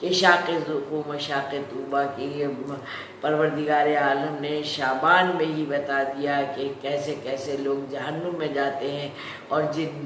کہ شاق ذوقو مشاق طوبہ کی پروردگار عالم نے شعبان میں ہی بتا دیا کہ کیسے کیسے لوگ جہنم میں جاتے ہیں، اور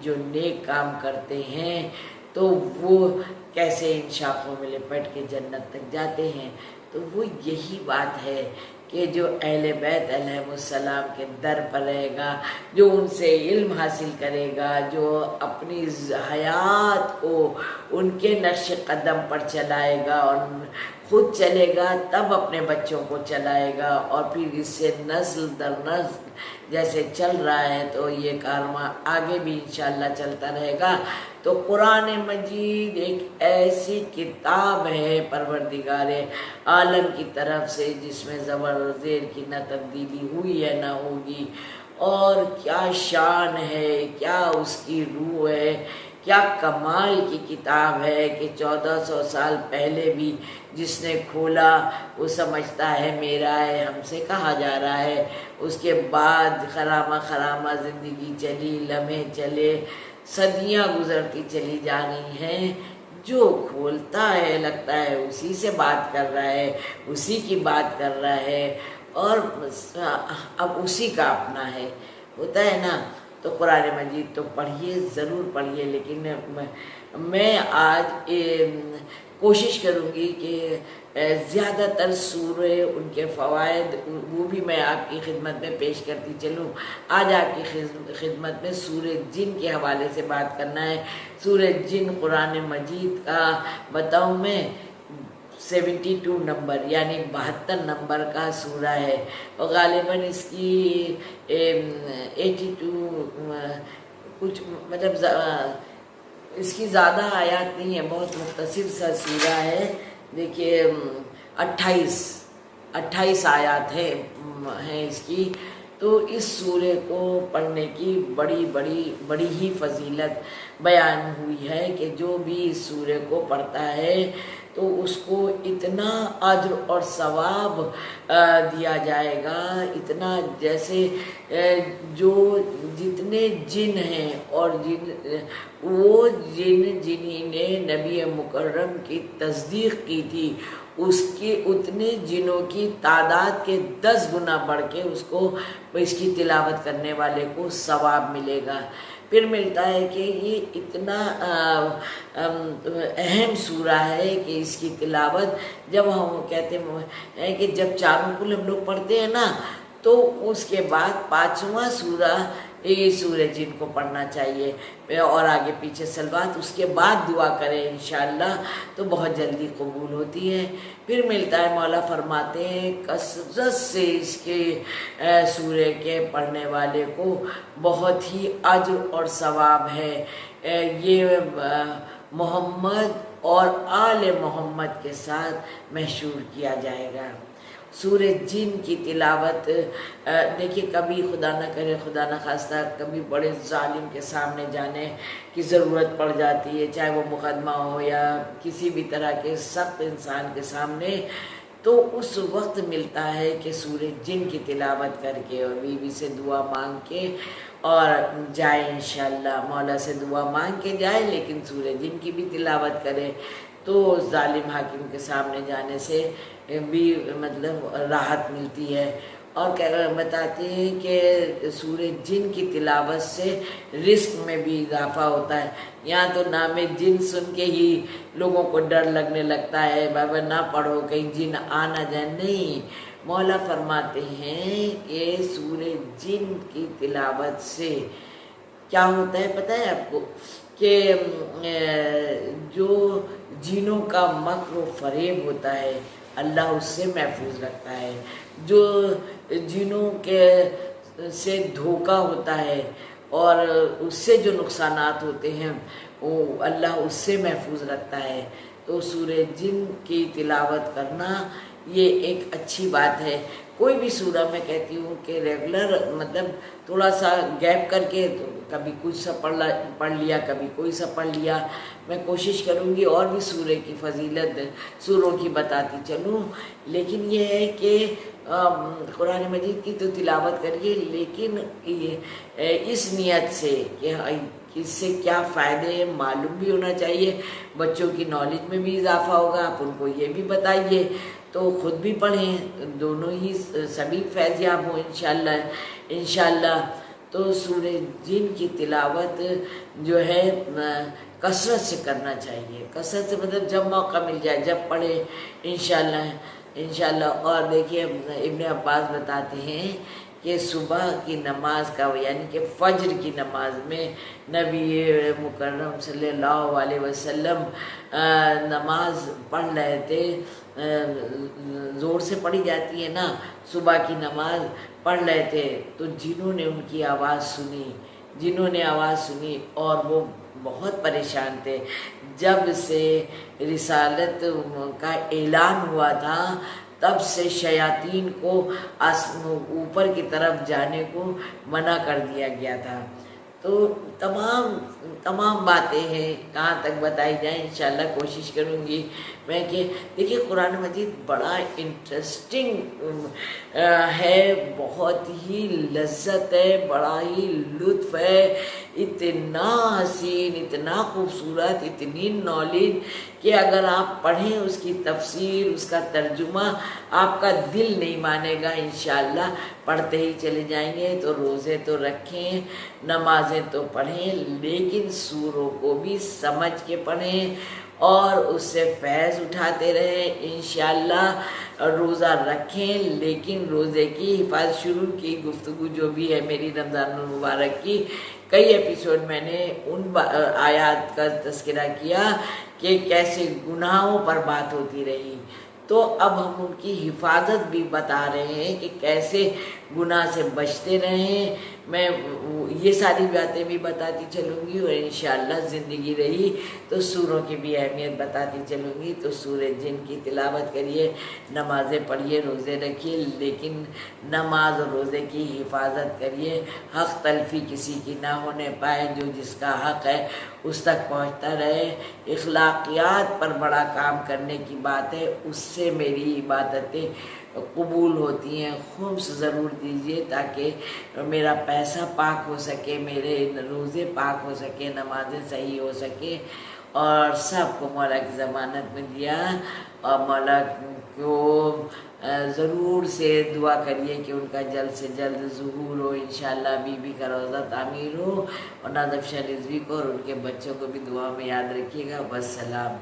جو نیک کام کرتے ہیں تو وہ کیسے ان شاخوں میں لپٹ کے جنت تک جاتے ہیں۔ تو وہ یہی بات ہے کہ جو اہل بیت علیہ السلام کے در پر رہے گا، جو ان سے علم حاصل کرے گا، جو اپنی حیات کو ان کے نقش قدم پر چلائے گا اور خود چلے گا، تب اپنے بچوں کو چلائے گا، اور پھر اس سے نسل در نسل جیسے چل رہا ہے تو یہ کارواں آگے بھی انشاءاللہ چلتا رہے گا۔ تو قرآن مجید ایک ایسی کتاب ہے پروردگار عالم کی طرف سے جس میں زبر و زیر کی نہ تبدیلی ہوئی ہے نہ ہوگی، اور کیا شان ہے، کیا اس کی روح ہے، کیا کمال کی کتاب ہے کہ 1400 سال پہلے بھی جس نے کھولا وہ سمجھتا ہے میرا ہے، ہم سے کہا جا رہا ہے۔ اس کے بعد خرامہ خرامہ زندگی چلی، لمحے چلے، صدیاں گزرتی چلی جا رہی ہیں، جو کھولتا ہے لگتا ہے اسی سے بات کر رہا ہے، اسی کی بات کر رہا ہے، اور اب اسی کا اپنا ہے، ہوتا ہے نا۔ تو قرآن مجید تو پڑھیے، ضرور پڑھیے، لیکن میں آج کوشش کروں گی کہ زیادہ تر سورے، ان کے فوائد وہ بھی میں آپ کی خدمت میں پیش کرتی چلوں۔ آج آپ کی خدمت میں سورہ جن کے حوالے سے بات کرنا ہے۔ سورہ جن قرآن مجید کا بتاؤں میں 72 نمبر یعنی 72 نمبر کا سورہ ہے، اور غالباً اس کی 82 کچھ مطلب اس کی زیادہ آیات نہیں ہے، بہت مختصر سا سورہ ہے۔ دیکھیے 28 آیات ہیں اس کی۔ تو اس سورے کو پڑھنے کی بڑی ہی فضیلت بیان ہوئی ہے کہ جو بھی اس سورے کو پڑھتا ہے تو اس کو اتنا اجر اور ثواب دیا جائے گا، اتنا جیسے جو جتنے جن ہیں اور وہ جنہی نے نبی مکرم کی تصدیق کی تھی، اس کے اتنے جنوں کی تعداد کے 10 گنا بڑھ کے اس کی تلاوت کرنے والے کو ثواب ملے گا۔ پھر ملتا ہے کہ یہ اتنا اہم سورہ ہے کہ اس کی تلاوت جب ہم کہتے ہیں کہ جب چاروں کل ہم لوگ پڑھتے ہیں نا، تو اس کے بعد 5واں سورہ یہ سورہ جن کو پڑھنا چاہیے، اور آگے پیچھے سلوات، اس کے بعد دعا کریں انشاءاللہ تو بہت جلدی قبول ہوتی ہے۔ پھر ملتا ہے مولا فرماتے ہیں کثرت سے اس کے سورہ کے پڑھنے والے کو بہت ہی اجر اور ثواب ہے۔ یہ محمد اور آل محمد کے ساتھ محشور کیا جائے گا۔ سورہ جن کی تلاوت دیکھیے، کبھی خدا نہ کرے، خدا نہ خواستہ کبھی بڑے ظالم کے سامنے جانے کی ضرورت پڑ جاتی ہے، چاہے وہ مقدمہ ہو یا کسی بھی طرح کے سخت انسان کے سامنے، تو اس وقت ملتا ہے کہ سورہ جن کی تلاوت کر کے اور بیوی سے دعا مانگ کے اور جائے انشاءاللہ، مولا سے دعا مانگ کے جائے، لیکن سورہ جن کی بھی تلاوت کرے تو ظالم حاکم کے سامنے جانے سے بھی مطلب راحت ملتی ہے۔ اور بتاتے ہیں کہ سورہ جن کی تلاوت سے رزق میں بھی اضافہ ہوتا ہے۔ یہاں تو نام جن سن کے ہی لوگوں کو ڈر لگنے لگتا ہے، بابا نہ پڑھو کہیں جن آ نہ جائے، نہیں، مولا فرماتے ہیں کہ سورہ جن کی تلاوت سے کیا ہوتا ہے پتہ ہے آپ کو، کہ جو جنوں کا مکر و فریب ہوتا ہے اللہ اس سے محفوظ رکھتا ہے، جو جنوں کے سے دھوکہ ہوتا ہے اور اس سے جو نقصانات ہوتے ہیں وہ اللہ اس سے محفوظ رکھتا ہے۔ تو سورہ جن کی تلاوت کرنا یہ ایک اچھی بات ہے۔ کوئی بھی سورہ میں کہتی ہوں کہ ریگولر مطلب تھوڑا سا گیپ کر کے کبھی کچھ سا پڑھ لیا، کبھی کوئی سا پڑھ لیا، میں کوشش کروں گی اور بھی سورہ کی فضیلت سوروں کی بتاتی چلوں، لیکن یہ ہے کہ قرآن مجید کی تو تلاوت کریے، لیکن اس نیت سے کہ کہ اس سے کیا فائدے ہیں معلوم بھی ہونا چاہیے، بچوں کی نالج میں بھی اضافہ ہوگا، آپ ان کو یہ بھی بتائیے تو خود بھی پڑھیں، دونوں ہی سبھی فیض یاب ہوں انشاءاللہ انشاءاللہ۔ تو سورہ جن کی تلاوت جو ہے کثرت سے کرنا چاہیے، کثرت سے مطلب جب موقع مل جائے جب پڑھے انشاءاللہ انشاءاللہ۔ اور دیکھیے ابن عباس بتاتے ہیں کہ صبح کی نماز کا یعنی کہ فجر کی نماز میں نبی مکرم صلی اللہ علیہ وسلم نماز پڑھ رہے تھے، زور سے پڑھی جاتی ہے نا صبح کی نماز، پڑھ رہے تھے تو جنہوں نے ان کی آواز سنی، جنہوں نے آواز سنی اور وہ بہت پریشان تھے، جب سے رسالت کا اعلان ہوا تھا تب سے شیاطین کو اوپر کی طرف جانے کو منع کر دیا گیا تھا۔ تو تمام باتیں ہیں، کہاں تک بتائی جائیں انشاءاللہ کوشش کروں گی میں کہ دیکھیے قرآن مجید بڑا انٹرسٹنگ ہے، بہت ہی لذت ہے، بڑا ہی لطف ہے، اتنا حسین، اتنا خوبصورت، اتنی نالج کہ اگر آپ پڑھیں اس کی تفسیر، اس کا ترجمہ، آپ کا دل نہیں مانے گا انشاءاللہ، پڑھتے ہی چلے جائیں گے۔ تو روزے تو رکھیں، نمازیں تو پڑھیں، لیکن سوروں کو بھی سمجھ کے پڑھیں اور اس سے فیض اٹھاتے رہیں انشاءاللہ۔ روزہ رکھیں لیکن روزے کی حفاظت، شروع کی گفتگو جو بھی ہے میری رمضان المبارک کی، کئی ایپیسوڈ میں نے ان آیات کا تذکرہ کیا کہ کیسے گناہوں پر بات ہوتی رہی، تو اب ہم ان کی حفاظت بھی بتا رہے ہیں کہ کیسے گناہ سے بچتے رہیں۔ میں یہ ساری باتیں بھی بتاتی چلوں گی اور انشاءاللہ زندگی رہی تو سوروں کی بھی اہمیت بتاتی چلوں گی۔ تو سورہ جن کی تلاوت کریے، نمازیں پڑھیے، روزے رکھیے، لیکن نماز اور روزے کی حفاظت کریے، حق تلفی کسی کی نہ ہونے پائے، جو جس کا حق ہے اس تک پہنچتا رہے۔ اخلاقیات پر بڑا کام کرنے کی بات ہے، اس سے میری عبادتیں قبول ہوتی ہیں۔ خمس ضرور دیجیے تاکہ میرا پیسہ پاک ہو سکے، میرے روزے پاک ہو سکے، نمازیں صحیح ہو سکے، اور سب کو مولا کی ضمانت میں دیا۔ اور مولا کو ضرور سے دعا کریے کہ ان کا جلد سے جلد ظہور ہو انشاءاللہ، بی بی کا روضہ تعمیر ہو، اور نازف شاہ رضوی کو اور ان کے بچوں کو بھی دعا میں یاد رکھیے گا۔ والسلام۔